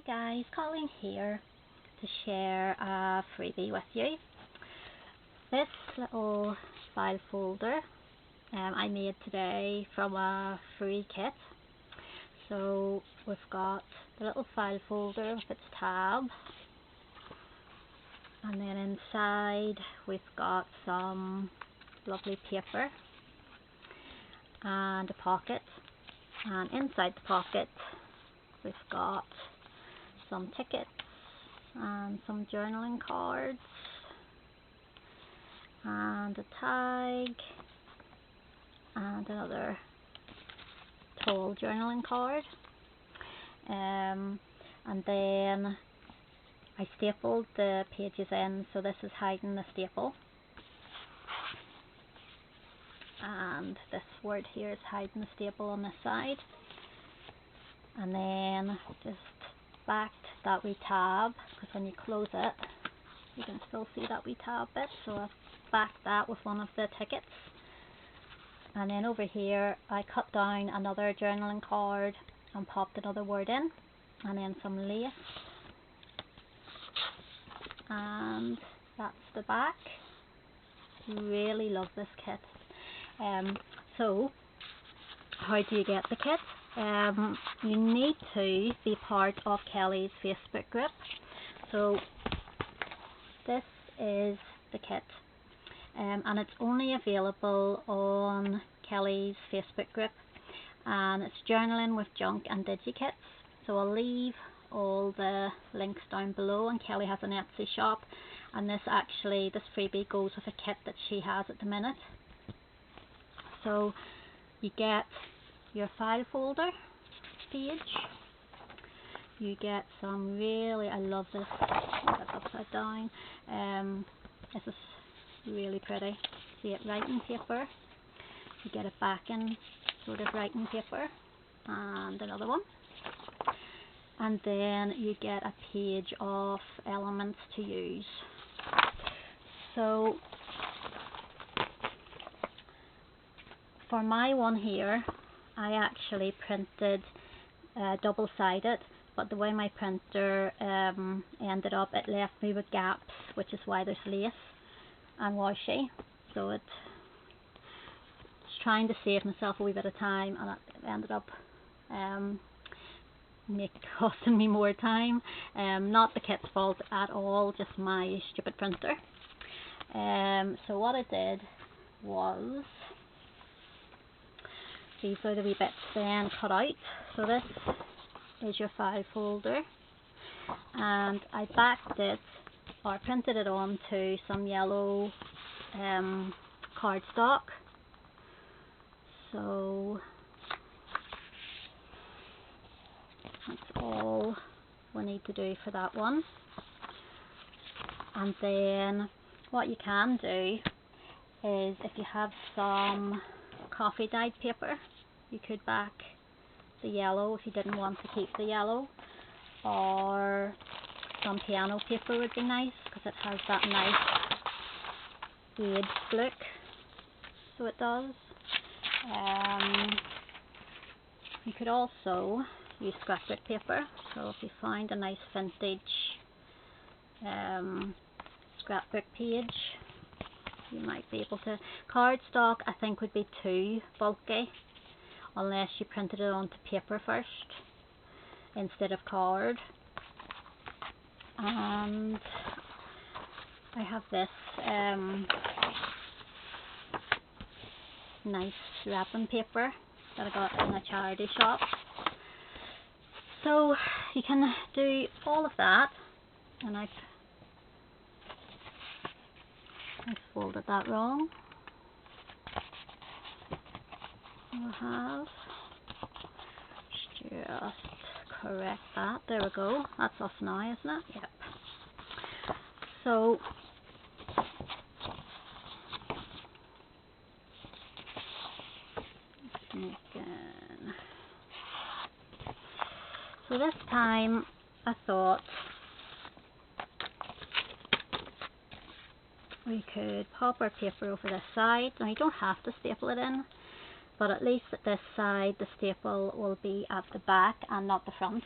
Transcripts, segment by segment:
Hi guys, Colleen here to share a freebie with you. This little file folder I made today from a free kit. So we've got the little file folder with its tab, and then inside we've got some lovely paper and a pocket, and inside the pocket we've got some tickets and some journaling cards and a tag and another tall journaling card, and then I stapled the pages in, so this is hiding the staple, and this word here is hiding the staple on this side. And then just backed that wee tab, because when you close it you can still see that wee tab bit, so I've backed that with one of the tickets. And then over here I cut down another journaling card and popped another word in, and then some lace, and that's the back. Really love this kit. So how do you get the kit? You need to be part of Kelly's Facebook group. So this is the kit, and it's only available on Kelly's Facebook group, and it's journaling with junk and digi-kits. So I'll leave all the links down below, and Kelly has an Etsy shop, and this freebie goes with a kit that she has at the minute. So you get your file folder page, you get some I love this, that's upside down, this is really pretty, see it, writing paper, you get a backing sort of writing paper and another one, and then you get a page of elements to use. So for my one here, I actually printed double-sided, but the way my printer ended up, it left me with gaps, which is why there's lace and washi. So it's trying to save myself a wee bit of time, and it ended up costing me more time. Not the kit's fault at all, just my stupid printer. So what I did was, these are the wee bits then cut out. So this is your file folder, and I backed it, or printed it onto some yellow cardstock. So that's all we need to do for that one. And then what you can do is, if you have some coffee dyed paper, you could back the yellow if you didn't want to keep the yellow, or some piano paper would be nice because it has that nice aged look, so it does. You could also use scrapbook paper, so if you find a nice vintage scrapbook page, you might be able to. Cardstock I think would be too bulky unless you printed it onto paper first instead of card. And I have this nice wrapping paper that I got in a charity shop. So you can do all of that, and I folded that wrong. We'll have just correct that. There we go. That's off now, isn't it? Yep. So this time I thought we could pop our paper over this side. Now you don't have to staple it in, but at least at this side the staple will be at the back and not the front.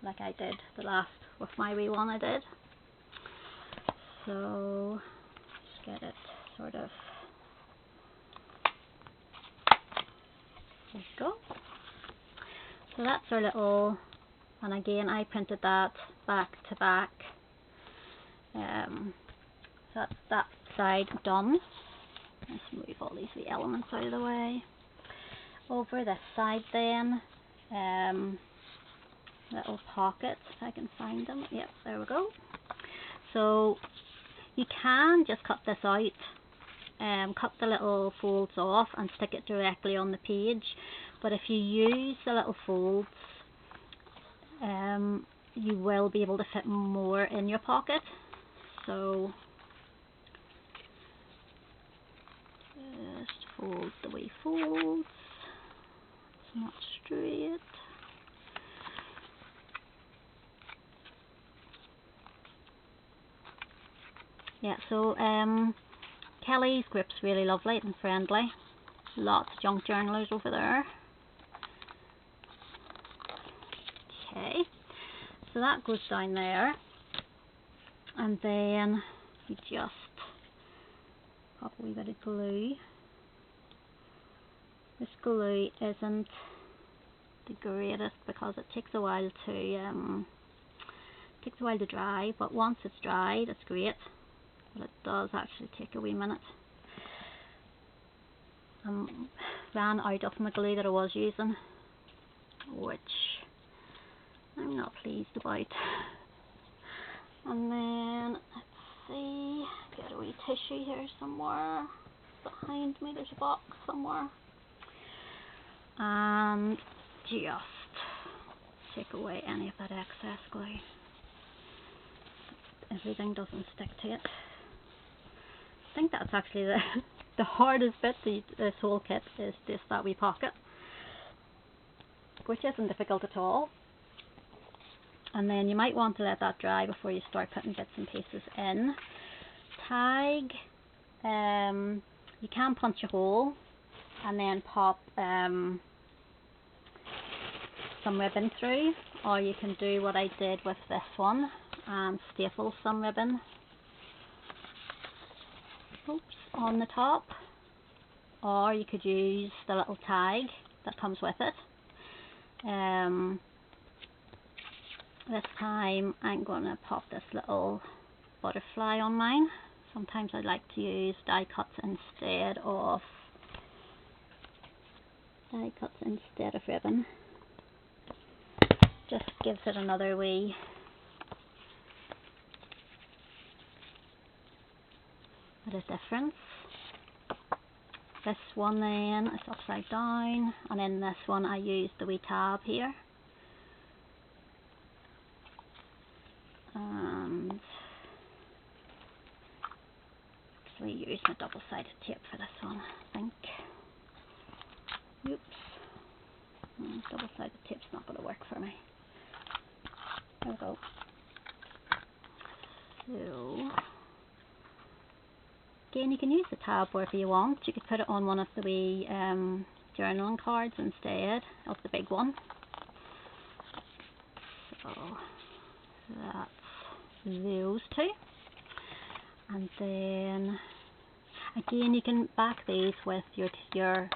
like I did the last with my wee one I did. So just get it sort of, there we go. So that's our little, and again I printed that back to back. So that's that side done. Let's move all these wee elements out of the way. Over this side then, little pockets, if I can find them. Yep, there we go. So you can just cut this out, cut the little folds off and stick it directly on the page. But if you use the little folds, you will be able to fit more in your pocket. So just fold the way folds. It's not straight. Yeah, so Kelly's grip's really lovely and friendly. Lots of junk journalers over there. Okay, so that goes down there, and then you just pop a wee bit of glue. This glue isn't the greatest because it takes a while to dry, but once it's dried it's great, but it does actually take a wee minute. Ran out of my glue that I was using, which I'm not pleased about. And then let's see, get a wee tissue here somewhere behind me. There's a box somewhere, and just take away any of that excess glue. Everything doesn't stick to it. I think that's actually the hardest bit to this whole kit, is just that wee pocket, which isn't difficult at all. And then you might want to let that dry before you start putting bits and pieces in. Tag, you can punch a hole and then pop some ribbon through, or you can do what I did with this one and staple some ribbon on the top, or you could use the little tag that comes with it. This time I'm going to pop this little butterfly on mine. Sometimes I like to use die cuts instead of ribbon. Just gives it another wee bit of difference. This one then is upside down, and in this one I used the wee tab here. And actually use my double-sided tape for this one, I think. Oops. Double-sided tape's not going to work for me. There we go. So again, you can use the tab wherever you want. You could put it on one of the wee journaling cards instead of the big one. So that's those two. And then again, you can back these with your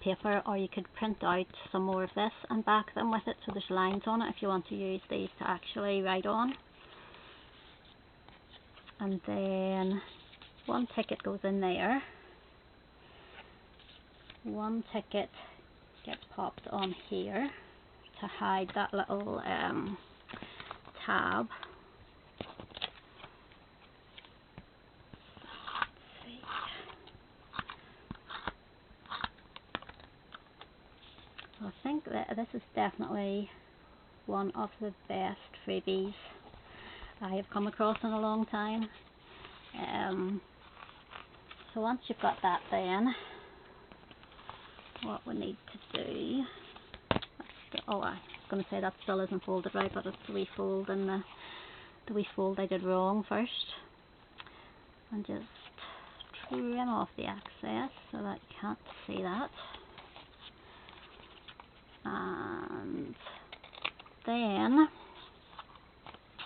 paper, or you could print out some more of this and back them with it so there's lines on it if you want to use these to actually write on. And then one ticket goes in there, one ticket gets popped on here to hide that little tab. I think that this is definitely one of the best freebies I have come across in a long time. So once you've got that, then what we need to do, oh, I was going to say that still isn't folded right, but it's the wee fold and the wee fold I did wrong first, and just trim off the excess so that you can't see that, and then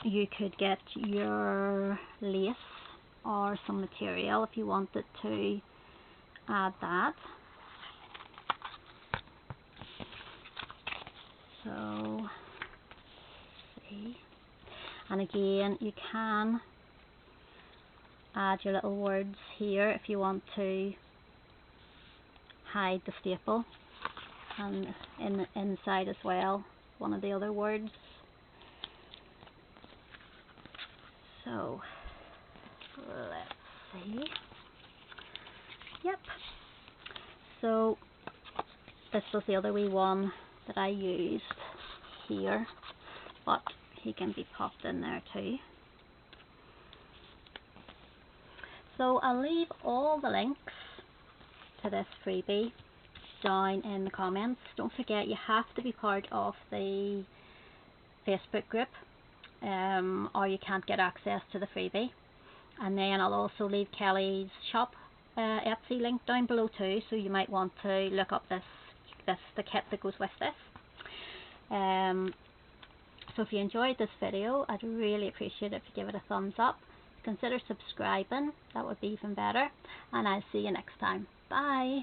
you could get your lace or some material if you wanted to add that. So, see, and again you can add your little words here if you want to hide the staple, and inside as well one of the other words. So let's see. Yep. So this was the other wee one that I used here, but he can be popped in there too. So I'll leave all the links to this freebie down in the comments. Don't forget, you have to be part of the Facebook group or you can't get access to the freebie. And then I'll also leave Kelly's shop Etsy link down below too, so you might want to look up the kit that goes with this. So if you enjoyed this video, I'd really appreciate it if you give it a thumbs up. Consider subscribing, that would be even better, and I'll see you next time. Bye.